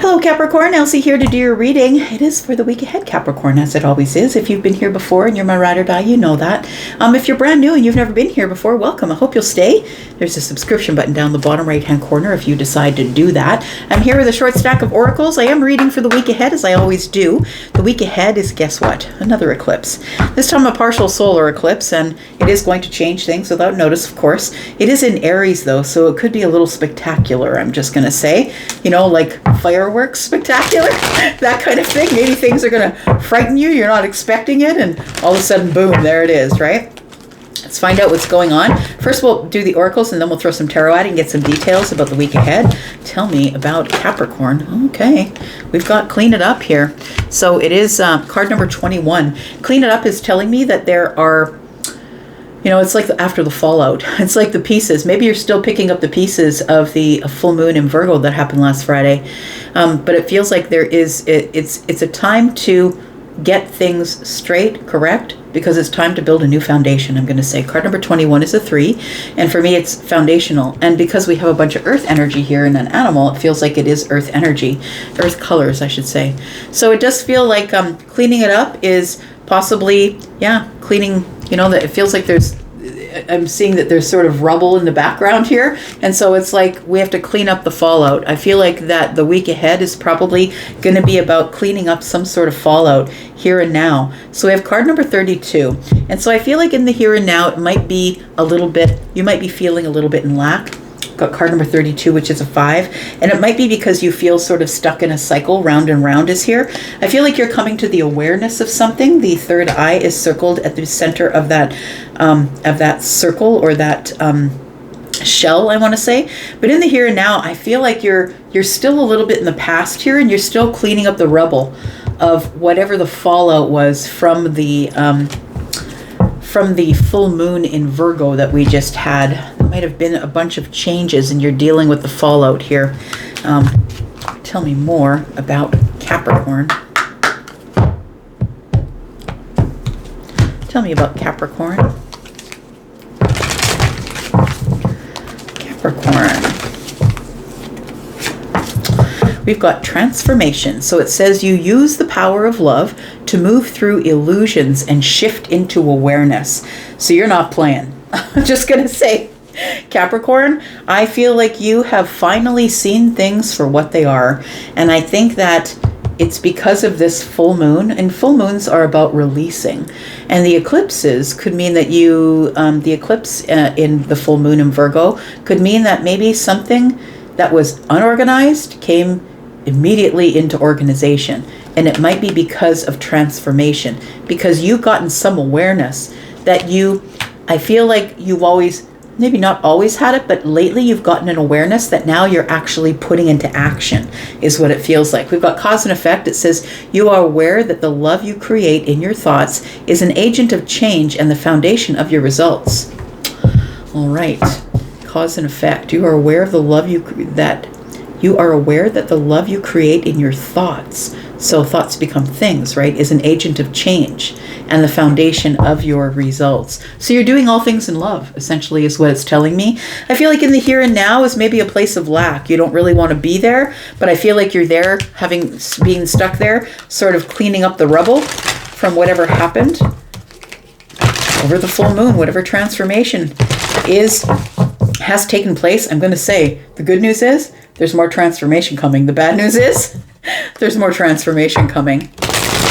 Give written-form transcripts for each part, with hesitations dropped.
Hello Capricorn, Elsie here to do your reading. It is for the week ahead, Capricorn, as it always is. If you've been here before and you're my ride or die, you know that. If you're brand new and you've never been here before, welcome. I hope you'll stay. There's a subscription button down the bottom right hand corner if you decide to do that. I'm here with a short stack of oracles. I am reading for the week ahead, as I always do. The week ahead is, guess what? Another eclipse. This time a partial solar eclipse, and it is going to change things without notice, of course. It is in Aries though, so it could be a little spectacular, I'm just going to say. You know, like fireworks spectacular, that kind of thing. Maybe things are going to frighten you, you're not expecting it, and all of a sudden, boom, there it is, right? Let's find out what's going on. First we'll do the oracles and then we'll throw some tarot at it and get some details about the week ahead. Tell me about Capricorn. Okay, we've got Clean It Up here. So it is card number 21. Clean It Up is telling me that there are, you know, it's like after the fallout. It's like the pieces. Maybe you're still picking up the pieces of the full moon in Virgo that happened last Friday. But it feels like there is, it's a time to get things straight, correct? Because it's time to build a new foundation, I'm going to say. Card number 21 is a 3. And for me, it's foundational. And because we have a bunch of earth energy here in an animal, it feels like it is earth energy. Earth colors, I should say. So it does feel like cleaning it up is possibly, yeah, cleaning, you know, that it feels like I'm seeing that there's sort of rubble in the background here. And so it's like we have to clean up the fallout. I feel like that the week ahead is probably going to be about cleaning up some sort of fallout here and now. So we have card number 32. And so I feel like in the here and now, it might be a little bit, you might be feeling a little bit in lack. Got card number 32, which is a 5. And it might be because you feel sort of stuck in a cycle. Round and round is here. I feel like you're coming to the awareness of something. The third eye is circled at the center of that circle, or that shell, I want to say. But in the here and now, I feel like you're still a little bit in the past here, and you're still cleaning up the rubble of whatever the fallout was from the full moon in Virgo that we just had. There might have been a bunch of changes and you're dealing with the fallout here. Tell me more about Capricorn. Tell me about Capricorn. Capricorn. We've got transformation. So it says you use the power of love to move through illusions and shift into awareness. So you're not playing. I'm just going to say, Capricorn, I feel like you have finally seen things for what they are. And I think that it's because of this full moon, and full moons are about releasing. And the eclipses could mean that the eclipse in the full moon in Virgo could mean that maybe something that was unorganized came immediately into organization. And it might be because of transformation, because you've gotten some awareness that I feel like you've always, maybe not always had it, but lately you've gotten an awareness that now you're actually putting into action, is what it feels like. We've got cause and effect. It says you are aware that the love you create in your thoughts is an agent of change and the foundation of your results. All right. Cause and effect. You are aware of the love you are aware that the love you create in your thoughts, so thoughts become things, right, is an agent of change and the foundation of your results. So you're doing all things in love, essentially, is what it's telling me. I feel like in the here and now is maybe a place of lack. You don't really want to be there, but I feel like you're there, being stuck there, sort of cleaning up the rubble from whatever happened over the full moon, whatever transformation has taken place. I'm going to say the good news is there's more transformation coming. The bad news is there's more transformation coming.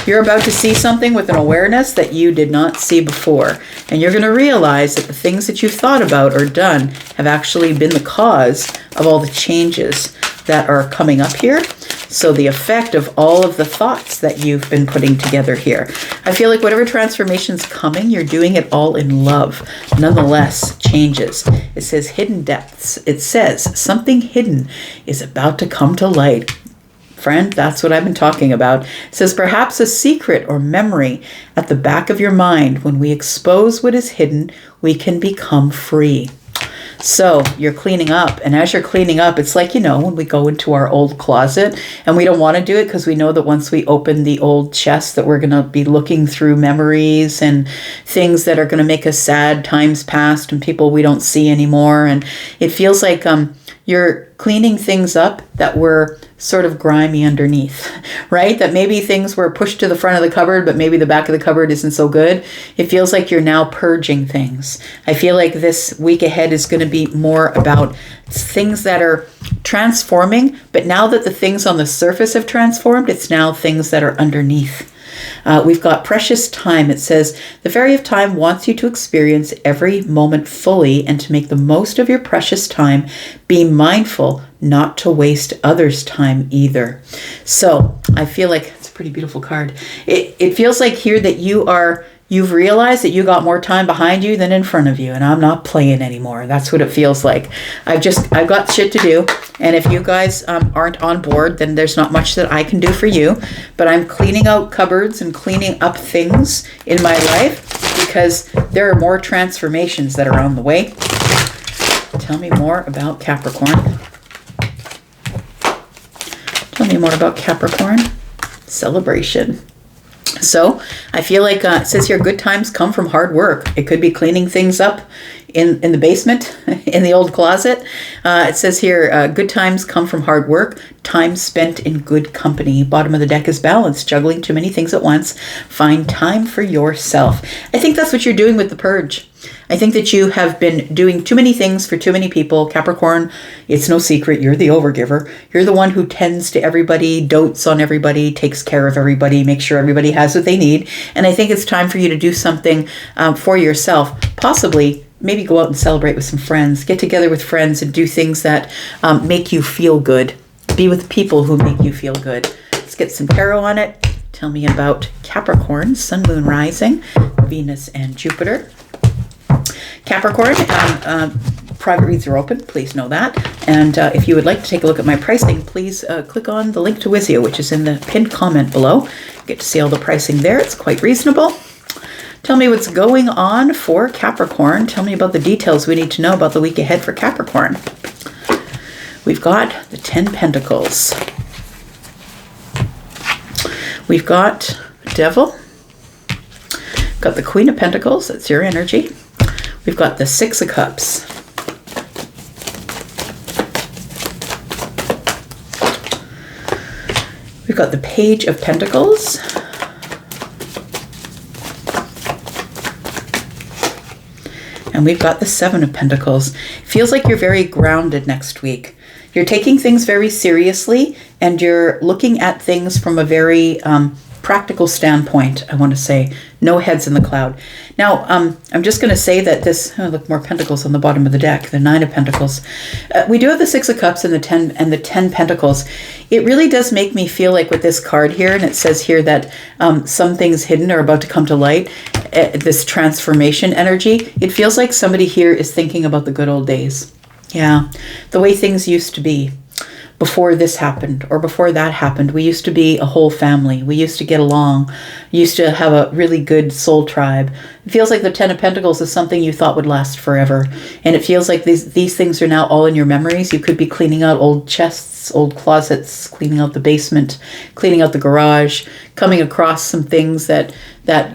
You're about to see something with an awareness that you did not see before. And you're going to realize that the things that you've thought about or done have actually been the cause of all the changes that are coming up here. So the effect of all of the thoughts that you've been putting together here. I feel like whatever transformation's coming, you're doing it all in love. Nonetheless, changes. It says hidden depths. It says something hidden is about to come to light. Friend, that's what I've been talking about. It says perhaps a secret or memory at the back of your mind. When we expose what is hidden, we can become free. So you're cleaning up, and as you're cleaning up, it's like, you know, when we go into our old closet and we don't want to do it because we know that once we open the old chest that we're going to be looking through memories and things that are going to make us sad, times past and people we don't see anymore. And it feels like you're cleaning things up that were sort of grimy underneath, right? That maybe things were pushed to the front of the cupboard, but maybe the back of the cupboard isn't so good. It feels like you're now purging things. I feel like this week ahead is going to be more about things that are transforming, but now that the things on the surface have transformed, it's now things that are underneath. We've got precious time. It says, the Fairy of Time wants you to experience every moment fully and to make the most of your precious time. Be mindful not to waste others' time either. So I feel like it's a pretty beautiful card. It feels like here that you've realized that you got more time behind you than in front of you, and I'm not playing anymore. That's what it feels like. I've got shit to do, and if you guys aren't on board, then there's not much that I can do for you, but I'm cleaning out cupboards and cleaning up things in my life because there are more transformations that are on the way. Tell me more about Capricorn. Tell me more about Capricorn. Celebration. So I feel like it says here, good times come from hard work. It could be cleaning things up in the basement, in the old closet. It says here, good times come from hard work. Time spent in good company. Bottom of the deck is balance. Juggling too many things at once. Find time for yourself. I think that's what you're doing with the purge. I think that you have been doing too many things for too many people. Capricorn, it's no secret, you're the overgiver. You're the one who tends to everybody, dotes on everybody, takes care of everybody, makes sure everybody has what they need. And I think it's time for you to do something for yourself. Possibly, maybe go out and celebrate with some friends. Get together with friends and do things that make you feel good. Be with people who make you feel good. Let's get some tarot on it. Tell me about Capricorn, Sun, Moon, Rising, Venus, and Jupiter. Capricorn, private reads are open, please know that. And if you would like to take a look at my pricing, please click on the link to Wizio, which is in the pinned comment below. Get to see all the pricing there. It's quite reasonable. Tell me what's going on for Capricorn. Tell me about the details we need to know about the week ahead for Capricorn. We've got the 10 Pentacles. We've got the Devil. Got the Queen of Pentacles, that's your energy. We've got the 6 of Cups. We've got the Page of Pentacles. And we've got the 7 of Pentacles. Feels like you're very grounded next week. You're taking things very seriously and you're looking at things from a very practical standpoint, I want to say. No heads in the cloud. Now, I'm just going to say that this, look, more Pentacles on the bottom of the deck, the 9 of Pentacles. We do have the 6 of Cups and the 10 Pentacles. It really does make me feel like with this card here, and it says here that some things hidden are about to come to light, this transformation energy, it feels like somebody here is thinking about the good old days. Yeah, the way things used to be. Before this happened or before that happened, we used to be a whole family. We used to get along. Used to have a really good soul tribe. It feels like the 10 of Pentacles is something you thought would last forever. And it feels like these things are now all in your memories. You could be cleaning out old chests, old closets, cleaning out the basement, cleaning out the garage, coming across some things that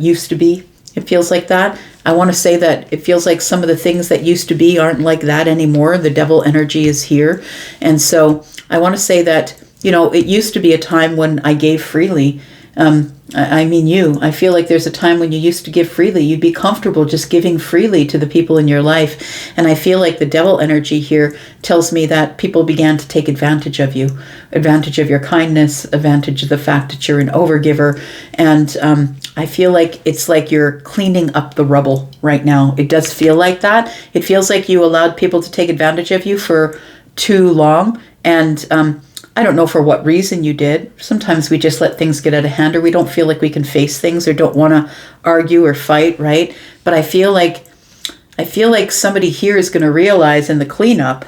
used to be. It feels like that. I want to say that it feels like some of the things that used to be aren't like that anymore. The Devil energy is here. And so I want to say that, it used to be a time when I gave freely. I mean you. I feel like there's a time when you used to give freely. You'd be comfortable just giving freely to the people in your life. And I feel like the Devil energy here tells me that people began to take advantage of you, advantage of your kindness, advantage of the fact that you're an overgiver. And I feel like it's like you're cleaning up the rubble right now. It does feel like that. It feels like you allowed people to take advantage of you for too long. And I don't know for what reason you did. Sometimes we just let things get out of hand, or we don't feel like we can face things, or don't want to argue or fight, right? But I feel like somebody here is going to realize in the cleanup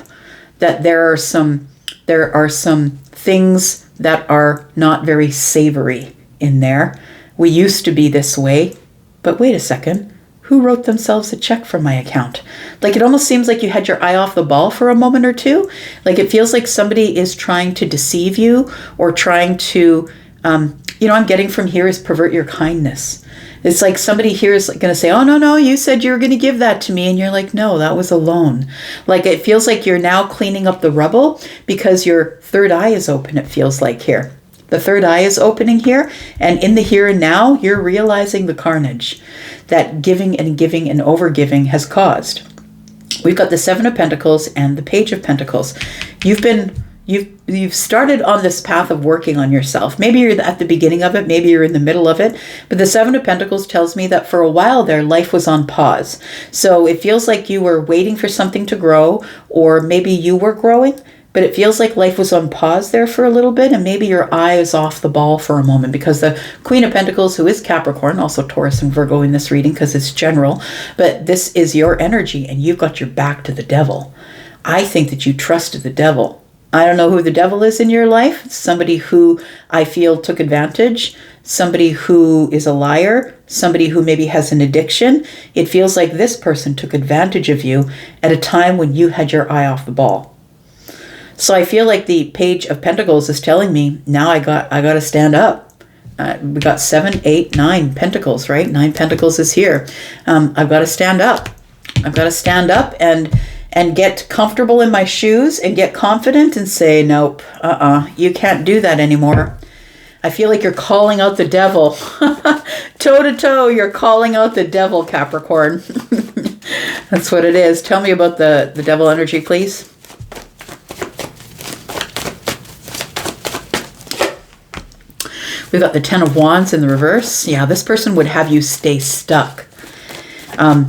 that there are some things that are not very savory in there. We used to be this way, but wait a second. Who wrote themselves a check from my account? Like, it almost seems like you had your eye off the ball for a moment or two. Like, it feels like somebody is trying to deceive you or trying to, I'm getting from here is pervert your kindness. It's like somebody here is going to say, oh, no, you said you were going to give that to me. And you're like, no, that was a loan. Like it feels like you're now cleaning up the rubble because your third eye is open, it feels like here. The third eye is opening here. And in the here and now, you're realizing the carnage that giving and overgiving has caused. We've got the Seven of Pentacles and the Page of Pentacles. You've started on this path of working on yourself. Maybe you're at the beginning of it, maybe you're in the middle of it, but the Seven of Pentacles tells me that for a while there, life was on pause. So it feels like you were waiting for something to grow, or maybe you were growing, but it feels like life was on pause there for a little bit, and maybe your eye is off the ball for a moment, because the Queen of Pentacles, who is Capricorn, also Taurus and Virgo in this reading because it's general, but this is your energy and you've got your back to the devil. I think that you trusted the devil. I don't know who the devil is in your life. Somebody who I feel took advantage, somebody who is a liar, somebody who maybe has an addiction. It feels like this person took advantage of you at a time when you had your eye off the ball. So I feel like the Page of Pentacles is telling me, now I got to stand up. We got 7, 8, 9 Pentacles, right? 9 Pentacles is here. I've got to stand up. I've got to stand up and get comfortable in my shoes and get confident and say, nope, you can't do that anymore. I feel like you're calling out the devil. Toe to toe, you're calling out the devil, Capricorn. That's what it is. Tell me about the devil energy, please. We've got the Ten of Wands in the reverse. Yeah, this person would have you stay stuck. I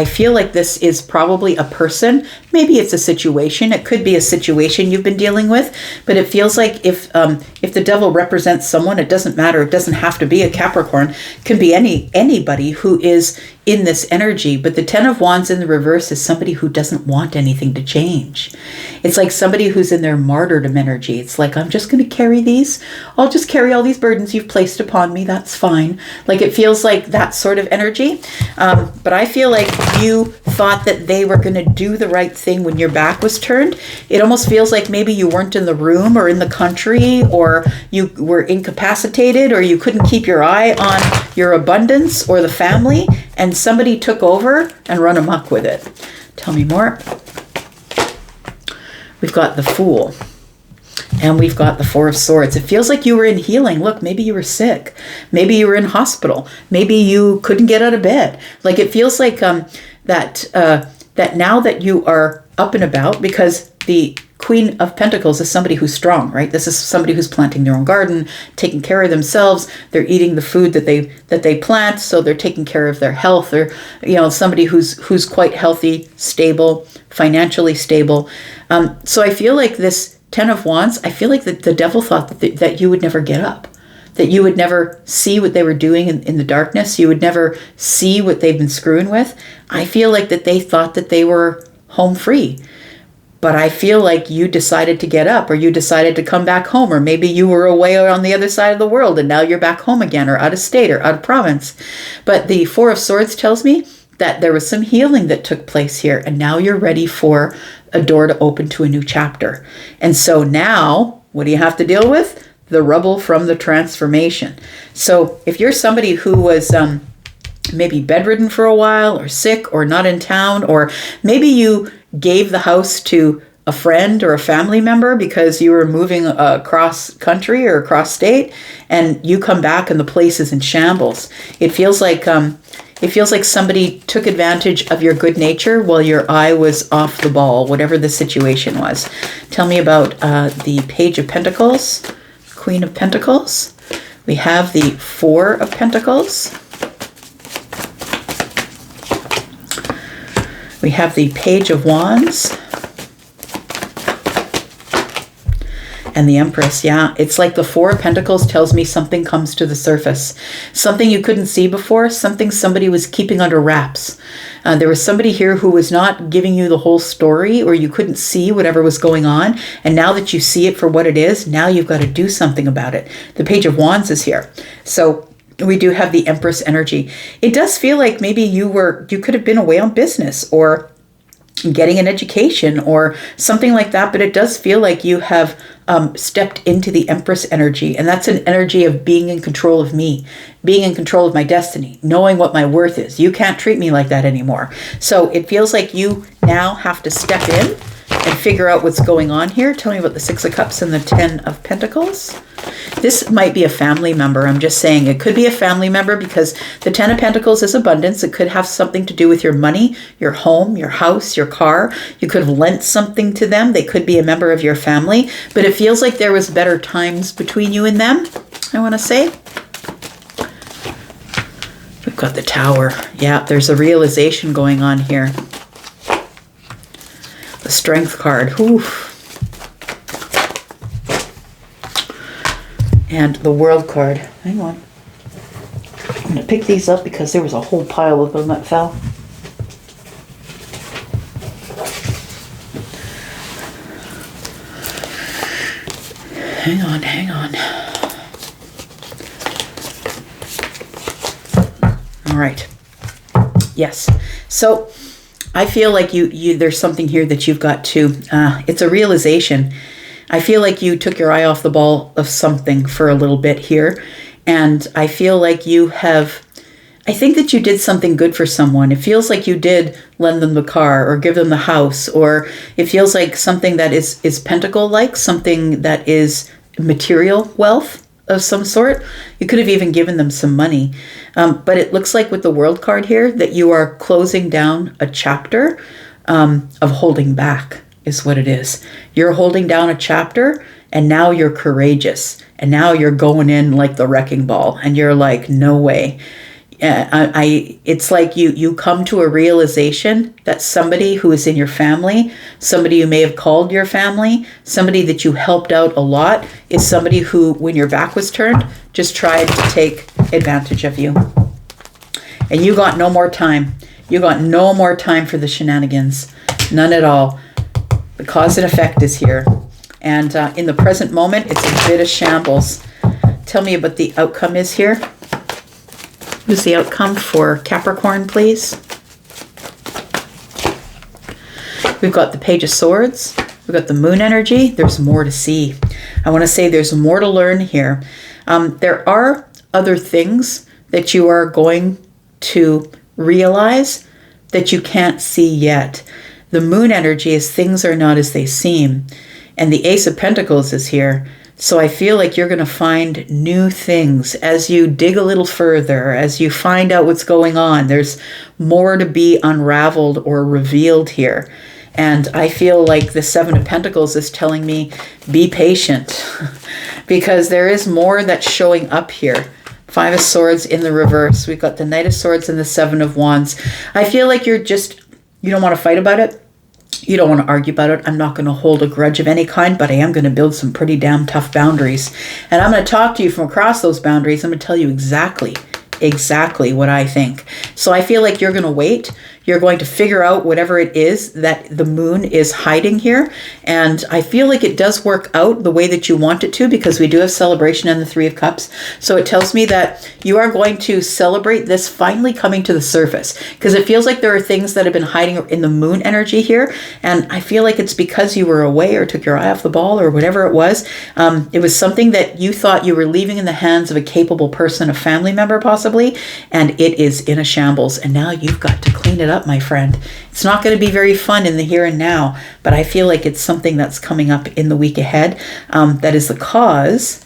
feel like this is probably a person. Maybe it's a situation. It could be a situation you've been dealing with, but it feels like if the devil represents someone, it doesn't matter. It doesn't have to be a Capricorn. It can be anybody who is in this energy. But the Ten of Wands in the reverse is somebody who doesn't want anything to change. It's like somebody who's in their martyrdom energy. It's like, I'm just going to carry these. I'll just carry all these burdens you've placed upon me. That's fine. Like it feels like that sort of energy. But I feel like you thought that they were going to do the right thing when your back was turned. It almost feels like maybe you weren't in the room or in the country, or you were incapacitated, or you couldn't keep your eye on your abundance or the family, and somebody took over and run amok with it. Tell me more. We've got the Fool. And we've got the Four of Swords. It feels like you were in healing. Look, maybe you were sick. Maybe you were in hospital. Maybe you couldn't get out of bed. Like it feels like that now that you are up and about, because the Queen of Pentacles is somebody who's strong, right? This is somebody who's planting their own garden, taking care of themselves. They're eating the food that they plant, so they're taking care of their health. They're, somebody who's quite healthy, stable, financially stable. So I feel like this Ten of Wands, I feel like the devil thought that you would never get up, that you would never see what they were doing in the darkness. You would never see what they've been screwing with. I feel like that they thought that they were home free. But I feel like you decided to get up, or you decided to come back home, or maybe you were away on the other side of the world and now you're back home again, or out of state or out of province. But the Four of Swords tells me that there was some healing that took place here, and now you're ready for a door to open to a new chapter. And so now, what do you have to deal with? The rubble from the transformation. So if you're somebody who was maybe bedridden for a while, or sick, or not in town, or maybe you gave the house to a friend or a family member because you were moving across country or across state, and you come back and the place is in shambles. It feels like somebody took advantage of your good nature while your eye was off the ball, whatever the situation was. Tell me about the Page of Pentacles, Queen of Pentacles. We have the Four of Pentacles. We have the Page of Wands. And the Empress, yeah. It's like the Four of Pentacles tells me something comes to the surface. Something you couldn't see before, something somebody was keeping under wraps. There was somebody here who was not giving you the whole story, or you couldn't see whatever was going on. And now that you see it for what it is, now you've got to do something about it. The Page of Wands is here. So we do have the Empress energy. It does feel like maybe you could have been away on business, or getting an education or something like that, but it does feel like you have stepped into the Empress energy. And that's an energy of being in control of me, being in control of my destiny, knowing what my worth is. You can't treat me like that anymore. So it feels like you now have to step in and figure out what's going on here. Tell me about the Six of Cups and the Ten of Pentacles. This might be a family member. I'm just saying it could be a family member because the Ten of Pentacles is abundance. It could have something to do with your money, your home, your house, your car. You could have lent something to them. They could be a member of your family, but it feels like there was better times between you and them, I want to say. We've got the Tower. Yeah, there's a realization going on here. The Strength card. Oof. And the World card. Hang on. I'm going to pick these up because there was a whole pile of them that fell. Hang on, hang on. All right. Yes. So I feel like you there's something here that you've got to, it's a realization. I feel like you took your eye off the ball of something for a little bit here. And I feel like I think that you did something good for someone. It feels like you did lend them the car or give them the house, or it feels like something that is pentacle-like, something that is material wealth of some sort. You could have even given them some money. But it looks like with the World card here that you are closing down a chapter of holding back. Is what it is. You're holding down a chapter and now you're courageous and now you're going in like the wrecking ball and you're like, no way. It's like you come to a realization that somebody who is in your family, somebody you may have called your family, somebody that you helped out a lot is somebody who, when your back was turned, just tried to take advantage of you. And you got no more time. You got no more time for the shenanigans. None at all. The cause and effect is here. And in the present moment, it's a bit of shambles. Tell me what the outcome is here. Who's the outcome for Capricorn, please? We've got the Page of Swords. We've got the Moon energy. There's more to see. I want to say there's more to learn here. There are other things that you are going to realize that you can't see yet. The Moon energy is things are not as they seem. And the Ace of Pentacles is here. So I feel like you're going to find new things as you dig a little further, as you find out what's going on. There's more to be unraveled or revealed here. And I feel like the Seven of Pentacles is telling me, be patient. Because there is more that's showing up here. Five of Swords in the reverse. We've got the Knight of Swords and the Seven of Wands. I feel like you don't want to fight about it. You don't want to argue about it. I'm not going to hold a grudge of any kind, but I am going to build some pretty damn tough boundaries. And I'm going to talk to you from across those boundaries. I'm going to tell you exactly what I think. So I feel like you're going to wait. You're going to figure out whatever it is that the moon is hiding here. And I feel like it does work out the way that you want it to, because we do have celebration and the Three of Cups. So it tells me that you are going to celebrate this finally coming to the surface, because it feels like there are things that have been hiding in the moon energy here. And I feel like it's because you were away or took your eye off the ball or whatever it was. It was something that you thought you were leaving in the hands of a capable person, a family member possibly, and it is in a shambles. And now you've got to clean it up, my friend. It's not going to be very fun in the here and now, but I feel like it's something that's coming up in the week ahead. That is the cause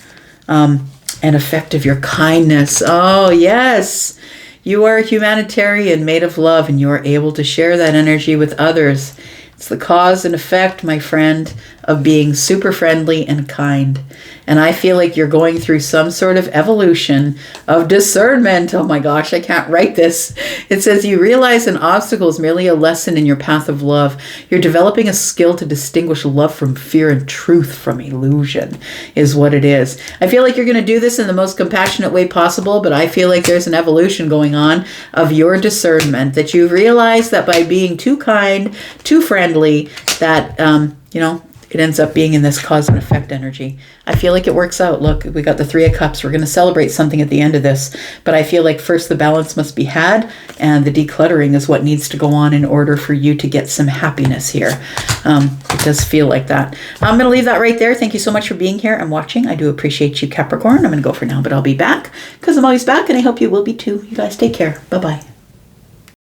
and effect of your kindness. Oh, yes. You are a humanitarian made of love, and you are able to share that energy with others. It's the cause and effect, my friend, of being super friendly and kind. And I feel like you're going through some sort of evolution of discernment. Oh my gosh, I can't write this. It says you realize an obstacle is merely a lesson in your path of love. You're developing a skill to distinguish love from fear and truth from illusion is what it is. I feel like you're going to do this in the most compassionate way possible, but I feel like there's an evolution going on of your discernment, that you realize that by being too kind, too friendly, that, it ends up being in this cause and effect energy. I feel like it works out. Look, we got the 3 of Cups. We're going to celebrate something at the end of this. But I feel like first the balance must be had, and the decluttering is what needs to go on in order for you to get some happiness here. It does feel like that. I'm going to leave that right there. Thank you so much for being here and watching. I do appreciate you, Capricorn. I'm going to go for now, but I'll be back because I'm always back, and I hope you will be too. You guys take care. Bye-bye.